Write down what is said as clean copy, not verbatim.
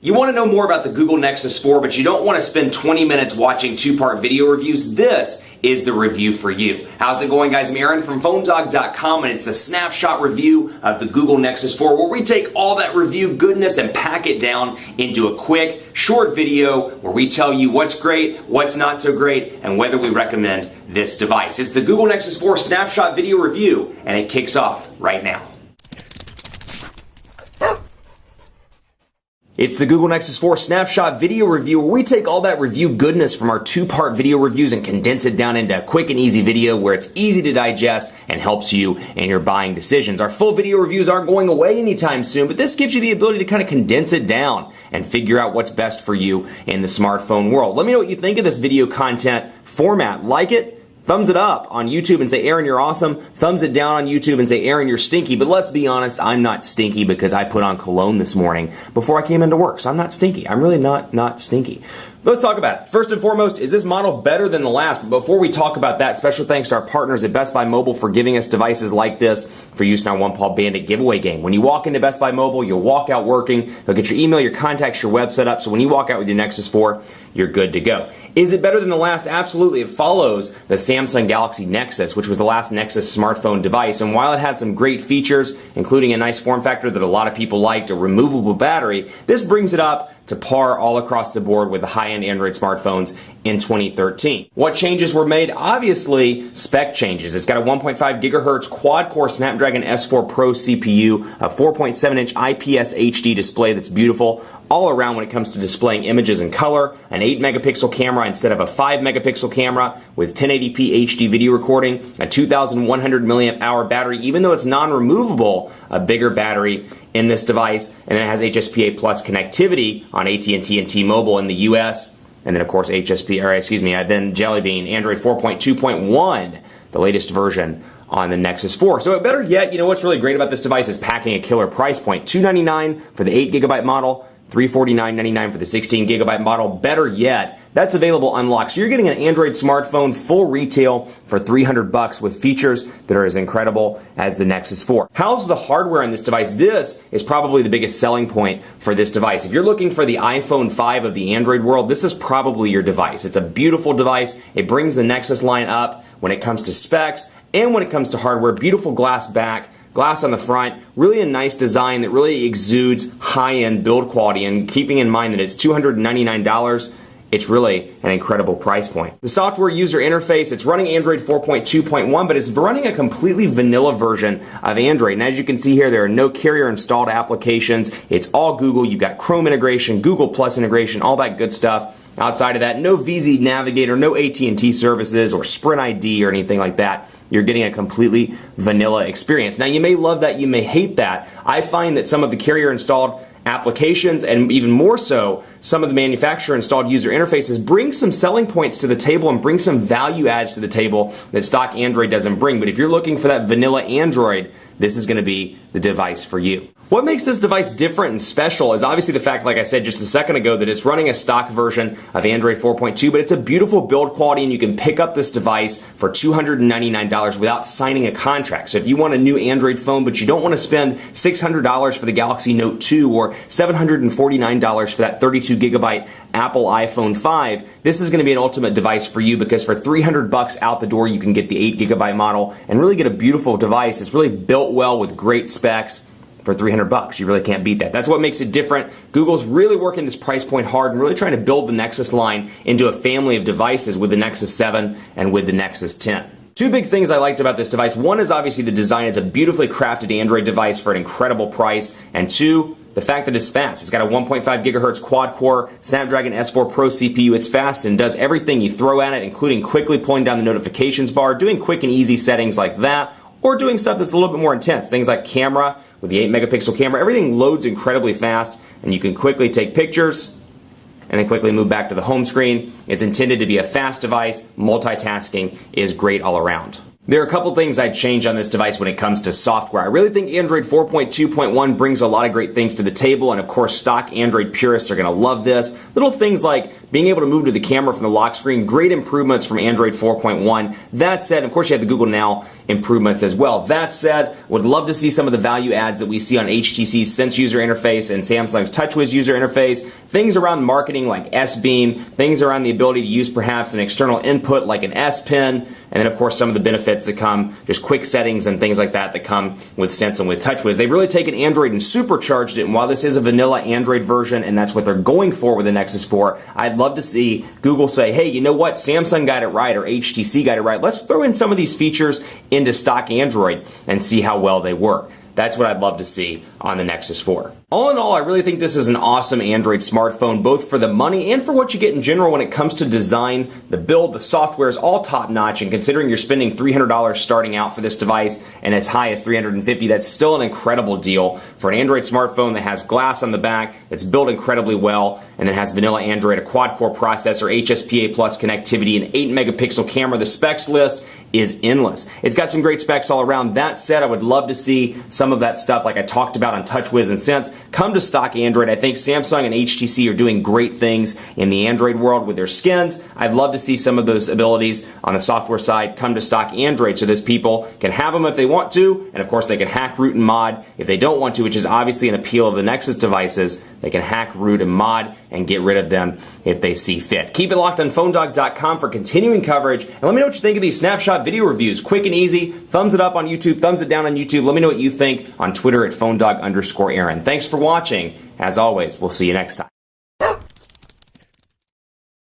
You want to know more about the Google Nexus 4, but you don't want to spend 20 minutes watching two-part video reviews? This is the review for you. How's it going, guys? I'm Aaron from PhoneDog.com, and it's the snapshot review of the Google Nexus 4, where we take all that review goodness and pack it down into a quick, short video where we tell you what's great, what's not so great, and whether we recommend this device. It's the Google Nexus 4 snapshot video review, and it kicks off right now. It's the Google Nexus 4 snapshot video review, where we take all that review goodness from our two-part video reviews and condense it down into a quick and easy video where it's easy to digest and helps you in your buying decisions. Our full video reviews aren't going away anytime soon, but this gives you the ability to kind of condense it down and figure out what's best for you in the smartphone world. Let me know what you think of this video content format. Like it? Thumbs it up on YouTube and say, Aaron, you're awesome. Thumbs it down on YouTube and say, Aaron, you're stinky. But let's be honest, I'm not stinky because I put on cologne this morning before I came into work. So I'm not stinky. I'm really not stinky. Let's talk about it. First and foremost, is this model better than the last? But before we talk about that, special thanks to our partners at Best Buy Mobile for giving us devices like this for use in our One Paw Bandit giveaway game. When you walk into Best Buy Mobile, you'll walk out working. They'll get your email, your contacts, your web set up. So when you walk out with your Nexus 4, you're good to go. Is it better than the last? Absolutely. It follows the Samsung Galaxy Nexus, which was the last Nexus smartphone device. And while it had some great features, including a nice form factor that a lot of people liked, a removable battery, this brings it up to par all across the board with the high-end Android smartphones in 2013. What changes were made? Obviously, spec changes. It's got a 1.5 gigahertz quad-core Snapdragon S4 Pro CPU, a 4.7-inch IPS HD display that's beautiful all around when it comes to displaying images in color, an 8-megapixel camera instead of a 5-megapixel camera with 1080p HD video recording, a 2,100 milliamp hour battery, even though it's non-removable, a bigger battery in this device, and it has HSPA Plus connectivity on AT&T and T-Mobile in the US, and then of course then Jelly Bean, Android 4.2.1, the latest version on the Nexus 4. So better yet, you know what's really great about this device is packing a killer price point. $299 for the 8GB model, $349.99 for the 16GB model. Better yet, that's available unlocked. So you're getting an Android smartphone full retail for $300 with features that are as incredible as the Nexus 4. How's the hardware on this device? This is probably the biggest selling point for this device. If you're looking for the iPhone 5 of the Android world, this is probably your device. It's a beautiful device. It brings the Nexus line up when it comes to specs and when it comes to hardware. Beautiful glass back, glass on the front, really a nice design that really exudes high-end build quality, and keeping in mind that it's $299, it's really an incredible price point. The software user interface, it's running Android 4.2.1, but it's running a completely vanilla version of Android. And as you can see here, there are no carrier installed applications. It's all Google. You've got Chrome integration, Google Plus integration, all that good stuff. Outside of that, no VZ Navigator, no AT&T services or Sprint ID or anything like that. You're getting a completely vanilla experience. Now, you may love that, you may hate that. I find that some of the carrier installed applications, and even more so, some of the manufacturer installed user interfaces bring some selling points to the table and bring some value adds to the table that stock Android doesn't bring. But if you're looking for that vanilla Android, this is going to be the device for you. What makes this device different and special is obviously the fact, like I said just a second ago, that it's running a stock version of Android 4.2, but it's a beautiful build quality, and you can pick up this device for $299 without signing a contract. So if you want a new Android phone, but you don't want to spend $600 for the Galaxy Note 2 or $749 for that 32GB Apple iPhone 5, this is going to be an ultimate device for you, because for $300 out the door, you can get the 8GB model and really get a beautiful device. It's really built well with great specs. For $300. You really can't beat that. That's what makes it different. Google's really working this price point hard and really trying to build the Nexus line into a family of devices with the Nexus 7 and with the Nexus 10. Two big things I liked about this device. One is obviously the design. It's a beautifully crafted Android device for an incredible price. And two, the fact that it's fast. It's got a 1.5 gigahertz quad-core Snapdragon S4 Pro CPU. It's fast and does everything you throw at it, including quickly pulling down the notifications bar, doing quick and easy settings like that, or doing stuff that's a little bit more intense. Things like camera, with the 8-megapixel camera. Everything loads incredibly fast, and you can quickly take pictures and then quickly move back to the home screen. It's intended to be a fast device. Multitasking is great all around. There are a couple things I'd change on this device when it comes to software. I really think Android 4.2.1 brings a lot of great things to the table, and of course stock Android purists are going to love this. Little things like being able to move to the camera from the lock screen, great improvements from Android 4.1. That said, of course you have the Google Now improvements as well. That said, would love to see some of the value adds that we see on HTC's Sense user interface and Samsung's TouchWiz user interface. Things around marketing like S-Beam, things around the ability to use perhaps an external input like an S Pen, and then of course some of the benefits that come, just quick settings and things like that come with Sense and with TouchWiz. They've really taken Android and supercharged it, and while this is a vanilla Android version and that's what they're going for with the Nexus 4, I'd love to see Google say, hey, you know what, Samsung got it right or HTC got it right. Let's throw in some of these features into stock Android and see how well they work. That's what I'd love to see on the Nexus 4. All in all, I really think this is an awesome Android smartphone, both for the money and for what you get in general when it comes to design. The build, the software is all top-notch, and considering you're spending $300 starting out for this device and as high as $350, that's still an incredible deal for an Android smartphone that has glass on the back, that's built incredibly well, and that has vanilla Android, a quad-core processor, HSPA plus connectivity, an 8-megapixel camera. The specs list is endless. It's got some great specs all around. That said, I would love to see some of that stuff like I talked about on TouchWiz and Sense come to stock Android. I think Samsung and HTC are doing great things in the Android world with their skins. I'd love to see some of those abilities on the software side come to stock Android so those people can have them if they want to, and of course they can hack, root, and mod if they don't want to, which is obviously an appeal of the Nexus devices. They can hack, root, and mod and get rid of them if they see fit. Keep it locked on PhoneDog.com for continuing coverage, and let me know what you think of these Snapshot video reviews. Quick and easy. Thumbs it up on YouTube, thumbs it down on YouTube. Let me know what you think on Twitter at PhoneDog_Aaron. Thanks for watching. As always, we'll see you next time.